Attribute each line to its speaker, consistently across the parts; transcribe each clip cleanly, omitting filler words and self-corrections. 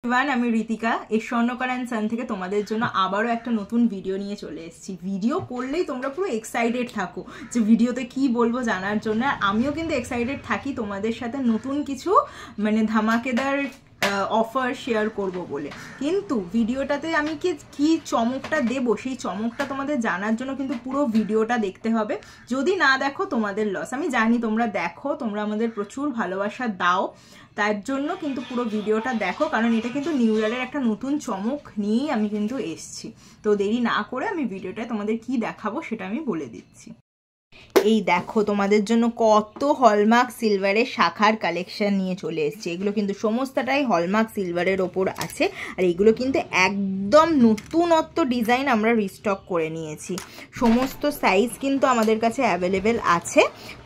Speaker 1: আমি ঋতিকা এই স্বর্ণকার অ্যান্ড সান থেকে তোমাদের জন্য আবারও একটা নতুন ভিডিও নিয়ে চলে এসেছি। ভিডিও করলেই তোমরা পুরো এক্সাইটেড থাকো যে ভিডিওতে কি বলবো জানার জন্য, আর আমিও কিন্তু এক্সাইটেড থাকি তোমাদের সাথে নতুন কিছু মানে ধামাকেদার অফার শেয়ার করব বলে। কিন্তু ভিডিওটাতে আমি কি চমকটা দেব সেই চমকটা তোমাদের জানার জন্য কিন্তু পুরো ভিডিওটা দেখতে হবে। যদি না দেখো তোমাদের লস। আমি জানি তোমরা দেখো, তোমরা আমাদের প্রচুর ভালোবাসা দাও, তার জন্য কিন্তু পুরো ভিডিওটা দেখো, কারণ এটা কিন্তু নিউ ইয়ারের একটা নতুন চমক নিয়েই আমি কিন্তু এসছি। তো দেরি না করে আমি ভিডিওটায় তোমাদের কি দেখাবো সেটা আমি বলে দিচ্ছি। এই দেখো তোমাদের জন্য কত হলমার্ক সিলভারের শাখার কালেকশন নিয়ে চলে এসেছে। এগুলো কিন্তু সমস্তটাই হলমার্ক সিলভারের ওপর আছে, আর এগুলো কিন্তু একদম নতুনত্ব ডিজাইন আমরা রিস্টক করে নিয়েছি। সমস্ত সাইজ কিন্তু আমাদের কাছে অ্যাভেলেবেল আছে।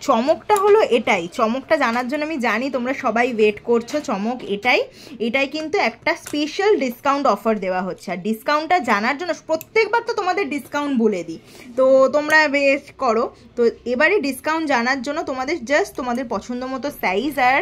Speaker 1: চমকটা হলো এটাই, চমকটা জানার জন্য আমি জানি তোমরা সবাই ওয়েট করছো। চমক এটাই কিন্তু একটা স্পেশাল ডিসকাউন্ট অফার দেওয়া হচ্ছে। আর ডিসকাউন্টটা জানার জন্য প্রত্যেকবার তো তোমাদের ডিসকাউন্ট বলে দিই, তো তোমরা বেশ করো। তো এবারে ডিসকাউন্ট জানার জন্য তোমাদের জাস্ট তোমাদের পছন্দ মতো সাইজ আর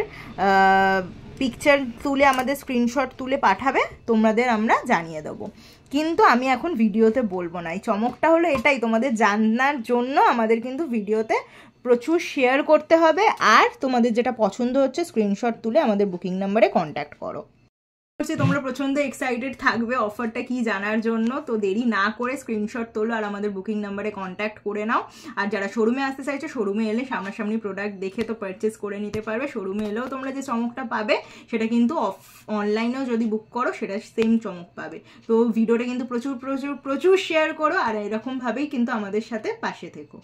Speaker 1: পিকচার তুলে আমাদের স্ক্রিনশট তুলে পাঠাবে, তোমাদের আমরা জানিয়ে দেবো। কিন্তু আমি এখন ভিডিওতে বলবো না। এই চমকটা হলো এটাই, তোমাদের জানার জন্য আমাদের কিন্তু ভিডিওতে প্রচুর শেয়ার করতে হবে, আর তোমাদের যেটা পছন্দ হচ্ছে স্ক্রিনশট তুলে আমাদের বুকিং নাম্বারে কন্ট্যাক্ট করো। তোমরা প্রচন্ড এক্সাইটেড থাকবে অফারটা কি জানার জন্য। তো দেরি না করে স্ক্রিনশট তোলো আর আমাদের বুকিং নাম্বারে কন্ট্যাক্ট করে নাও। আর যারা শোরুমে আসতে চাইছো, শোরুমে এলে সামনাসামনি প্রোডাক্ট দেখে তো পারচেস করে নিতে পারবে। শোরুমে এলেও তোমরা যে চমকটা পাবে সেটা কিন্তু অনলাইনেও যদি বুক করো সেটা সেম চমক পাবে। তো ভিডিওটা কিন্তু প্রচুর শেয়ার করো, আর এরকমভাবেই কিন্তু আমাদের সাথে পাশে থেকো।